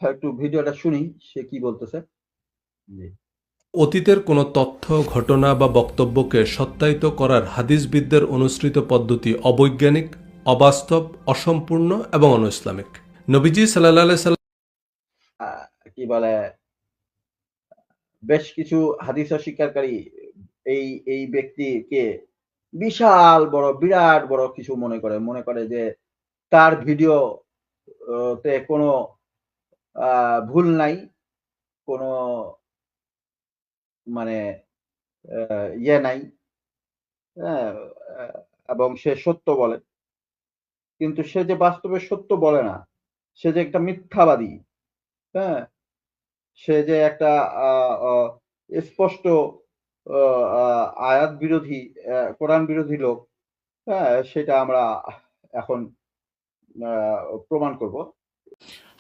একটু ভিডিওটা শুনি সে কি বলতেছে। জি। অতীতের কোনো তথ্য, ঘটনা বা বক্তব্যকে সত্যায়িত করার হাদিসবিদদের অনুসৃত পদ্ধতি অবৈজ্ঞানিক, অবাস্তব, অসম্পূর্ণ এবং অনৈসলামিক। নবীজি সাল্লাল্লাহু আলাইহি সাল্লাম কি বলে, বেশ কিছু হাদিস অস্বীকারী এই এই ব্যক্তিকে বিশাল বড়, বিরাট বড় কিছু মনে করে যে তার ভিডিও তে কোনো ভুল নাই, কোনো মানে ইয়ে নাই, হ্যাঁ? আ এবং সে সত্য বলে। কিন্তু সে যে বাস্তবে সত্য বলে না, সে যে একটা মিথ্যাবাদী, হ্যাঁ? সে যে একটা আ অ স্পষ্ট অ আ আয়াত বিরোধী, কোরআন বিরোধী লোক, হ্যাঁ? সেটা আমরা এখন আ প্রমাণ করব।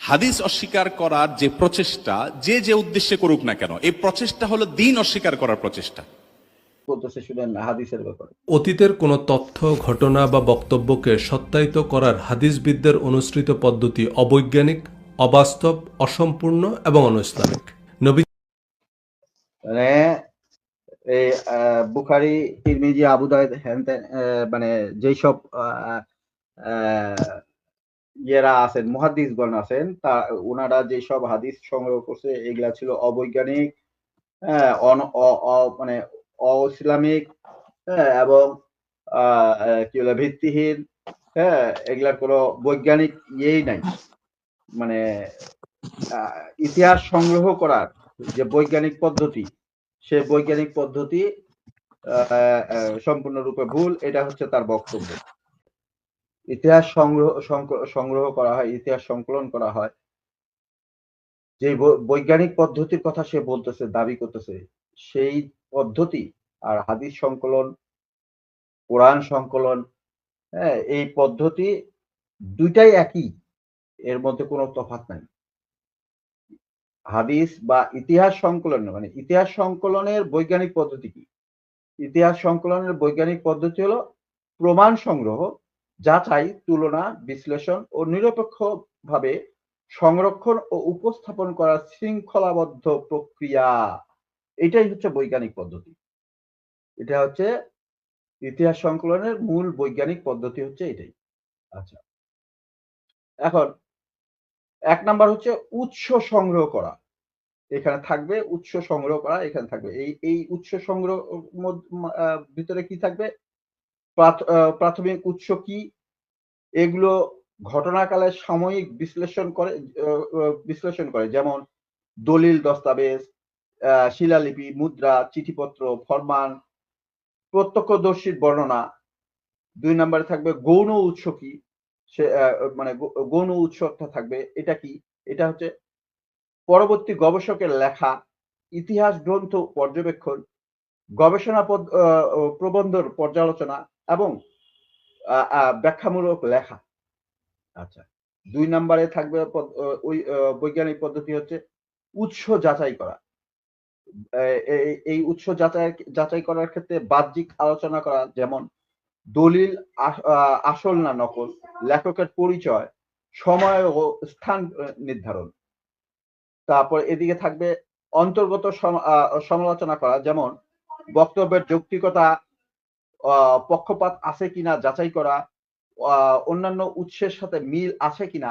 হাদিস অস্বীকার করার যে প্রচেষ্টা, যে যে উদ্দেশ্যে করুক না কেন, এই প্রচেষ্টা হলো দ্বীন অস্বীকার করার প্রচেষ্টা। বলতেছে শুনেন হাদিসের ব্যাপারে। অতীতের কোনো তথ্য, ঘটনা বা বক্তব্যকে সত্যায়িত করার হাদিসবিদদের অনুসৃত পদ্ধতি অবৈজ্ঞানিক, অবাস্তব, অসম্পূর্ণ এবং অনৈসলামিক। নবী মানে এই বুখারী, তিরমিজি, আবু দাউদ হ্যান-ত্যান, মানে যেইসব আ আ ইয়েরা আছেন, মুহাদ্দিসগণ আছেন, উনারা যেসব হাদিস সংগ্রহ করছে এগুলা ছিল অবৈজ্ঞানিক, হ্যাঁ? মানে অ-ইসলামিক, হ্যাঁ? এবং আ কি বলে ভিত্তিহীন, হ্যাঁ? এগুলার কোনো বৈজ্ঞানিক ইয়েই নাই। মানে আ ইতিহাস সংগ্রহ করার যে বৈজ্ঞানিক পদ্ধতি, সে বৈজ্ঞানিক পদ্ধতি আ আ সম্পূর্ণরূপে ভুল। এটা হচ্ছে তার বক্তব্য। ইতিহাস সংগ্রহ করা হয়, ইতিহাস সংকলন করা হয়। যে বৈজ্ঞানিক পদ্ধতির কথা সে বলতেছে, দাবি করতেছে, সেই পদ্ধতি আর হাদিস সংকলন, কোরআন সংকলন, হ্যাঁ? এই পদ্ধতি ২ টাই একই। এর মধ্যে কোনো তফাৎ নাই। হাদিস বা ইতিহাস সংকলন, মানে ইতিহাস সংকলনের বৈজ্ঞানিক পদ্ধতি কি? ইতিহাস সংকলনের বৈজ্ঞানিক পদ্ধতি হলো প্রমাণ সংগ্রহ, যাচাই, তুলনা, বিশ্লেষণ ও নিরপেক্ষভাবে সংরক্ষণ ও উপস্থাপন করার শৃঙ্খলাবদ্ধ প্রক্রিয়া। এটাই হচ্ছে বৈজ্ঞানিক পদ্ধতি। এটা হচ্ছে ইতিহাস সংকলনের মূল বৈজ্ঞানিক পদ্ধতি হচ্ছে এটাই। আচ্ছা। এখন ১ নাম্বার হচ্ছে উৎস সংগ্রহ করা। এখানে থাকবে উৎস সংগ্রহ করা, এখানে থাকবে। এই উৎস সংগ্রহ মদ মা আ ভিতরে কি থাকবে? প্রাথমিক উৎস কি? এগুলো ঘটনাকালে সাময়িক অ অ বিশ্লেষণ করে। যেমন দলিল, দস্তাবেজ, শিলালিপি, মুদ্রা, চিঠিপত্র, ফরমান, প্রত্যক্ষদর্শীর বর্ণনা। ২ নাম্বারে থাকবে গৌণ উৎস কি? সে মানে গৌণ উৎসটা থাকবে। এটা কি? এটা হচ্ছে পরবর্তী গবেষকের লেখা, ইতিহাস গ্রন্থ পর্যবেক্ষণ, গবেষণা প্রবন্ধর পর্যালোচনা এবং ব্যাখ্যামূলক লেখা। আচ্ছা। ২ নাম্বারে থাকবে ওই বৈজ্ঞানিক পদ্ধতি হচ্ছে উৎস যাচাই করা। এ এই এই উৎস যাচাই করার ক্ষেত্রে বাহ্যিক আলোচনা করা, যেমন দলিল আস আ আসল না নকল, লেখকের পরিচয়, সময় ও স্থান নির্ধারণ। তারপর এদিকে থাকবে অন্তর্গত সমালোচনা করা, যেমন বক্তব্যের যৌক্তিকতা, আ পক্ষপাত আছে কিনা যাচাই করা, আ অন্যান্য উৎসের সাথে মিল আছে কিনা,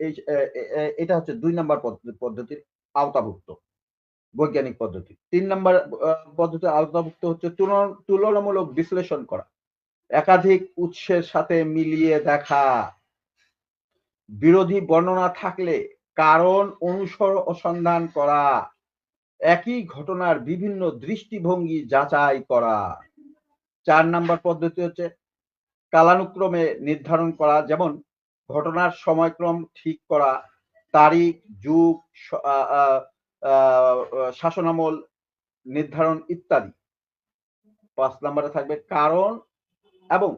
এই এ এ এটা হচ্ছে ২ নাম্বার পদ্ধতির আওতাভুক্ত বৈজ্ঞানিক পদ্ধতি। ৩ নাম্বার পদ্ধতির আওতাভুক্ত হচ্ছে তুলনামূলক বিশ্লেষণ করা। একাধিক উৎসের সাথে মিলিয়ে দেখা। বিরোধী বর্ণনা থাকলে কারণ অনুসন্ধান করা। একই ঘটনার বিভিন্ন দৃষ্টিভঙ্গি যাচাই করা। ৪ নাম্বার পদ্ধতি হচ্ছে কালানুক্রমে নির্ধারণ করা, যেমন ঘটনার সময়ক্রম ঠিক করা, তারিখ, যুগ, স আ আ আ শাসনামল নির্ধারণ ইত্যাদি। ৫ নাম্বারে থাকবে কারণ এবং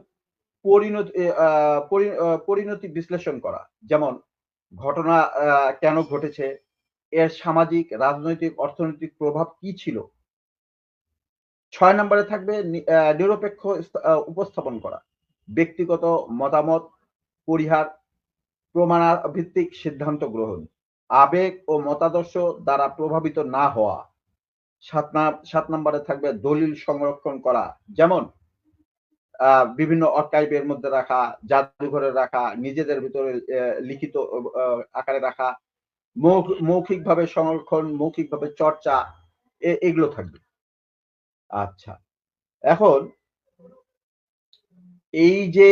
পরিণতি এ আ পরি আ পরিণতি বিশ্লেষণ করা। যেমন ঘটনা কেন ঘটেছে? এর সামাজিক, রাজনৈতিক, অর্থনৈতিক প্রভাব কি ছিল? ৬ নাম্বারে থাকবে নিরপেক্ষ উপস্থাপন করা। ব্যক্তিগত মতামত পরিহার, প্রমাণভিত্তিক সিদ্ধান্ত গ্রহণ। আবেগ ও মতাদর্শ দ্বারা প্রভাবিত না হওয়া। 7 নম্বরে থাকবে দলিল সংরক্ষণ করা, যেমন বিভিন্ন আর্কাইভের মধ্যে রাখা, জাদুঘরে রাখা, নিজেদের ভিতরে লিখিত আকারে রাখা, মৌখিকভাবে সংরক্ষণ, মৌখিকভাবে চর্চা, এগুলো থাকবে। আচ্ছা, এখন এই যে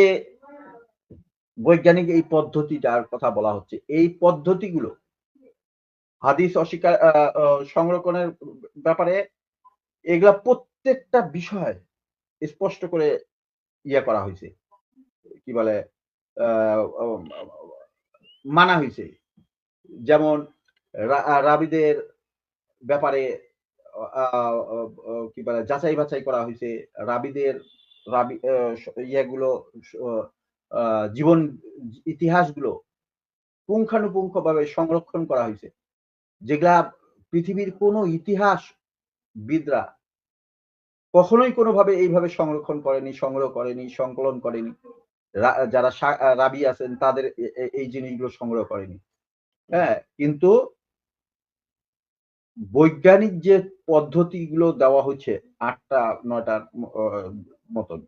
বৈজ্ঞানিক এই পদ্ধতিটার কথা বলা হচ্ছে, এই পদ্ধতিগুলো হাদিস অস্বীকার সংরক্ষণের ব্যাপারে এগুলা প্রত্যেকটা বিষয় স্পষ্ট করে ইয়ে করা হয়েছে, কি বলে মানা হয়েছে। যেমন রাবীদের ব্যাপারে কি বলে যাচাই বাছাই করা হয়েছে, রাবীদের ইয়েগুলো জীবন ইতিহাসগুলো পুঙ্খানুপুঙ্খভাবে সংরক্ষণ করা হয়েছে, যেগুলা পৃথিবীর কোনো ইতিহাসবিদরা কখনোই কোনোভাবে এইভাবে সংরক্ষণ করেনি, সংগ্রহ করেনি, সংকলন করেনি। যারা রাবী আছেন তাদের এই জিনিসগুলো সংগ্রহ করেনি। হ্যাঁ, কিন্তু বৈজ্ঞানিক যে পদ্ধতিগুলো দেওয়া হচ্ছে ৮টা ৯টার মতন,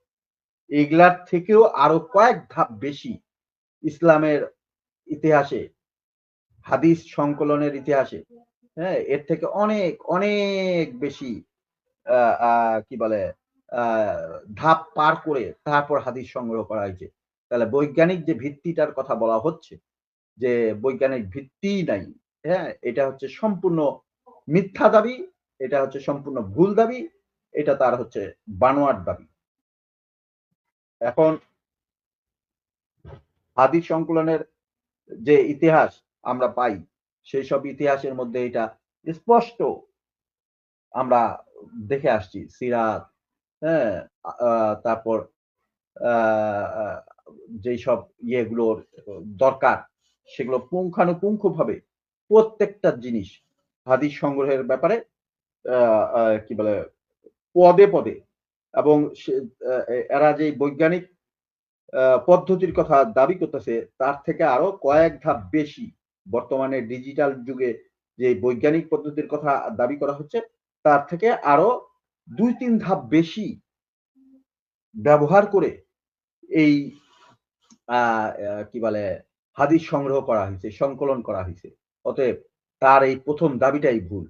এগুলার থেকেও আরো কয়েক ধাপ বেশি ইসলামের ইতিহাসে, হাদিস সংকলনের ইতিহাসে, হ্যাঁ, এর থেকে অনেক অনেক বেশি কি বলে ধাপ পার করে তারপর হাদিস সংগ্রহ করা হয়েছে। তাহলে বৈজ্ঞানিক যে ভিত্তিটার কথা বলা হচ্ছে, যে বৈজ্ঞানিক ভিত্তিই নাই, হ্যাঁ, এটা হচ্ছে সম্পূর্ণ মিথ্যা দাবি, এটা হচ্ছে সম্পূর্ণ ভুল দাবি, এটা তার হচ্ছে বানোয়াট দাবি। এখন হাদিস সংকলনের যে ইতিহাস আমরা পাই, সেই সব ইতিহাসের মধ্যে এটা স্পষ্ট আমরা দেখে আসছি। সিরাত, হ্যাঁ, তারপর যেই সব ইয়েগুলোর দরকার, সেগুলো পুঙ্খানুপুঙ্খভাবে প্রত্যেকটা জিনিস হাদিস সংগ্রহের ব্যাপারে কি বলে পদে পদে, এবং এরা যে বৈজ্ঞানিক পদ্ধতির কথা দাবি করতেছে তার থেকে আরো কয়েক ধাপ বেশি বর্তমানে ডিজিটাল যুগে যে বৈজ্ঞানিক পদ্ধতির কথা দাবি করা হচ্ছে তার থেকে আরো ২-৩ ধাপ বেশি ব্যবহার করে এই কি বলে হাদিস সংগ্রহ করা হয়েছে, সংকলন করা হয়েছে। অতএব তার এই প্রথম দাবিটাই ভুল।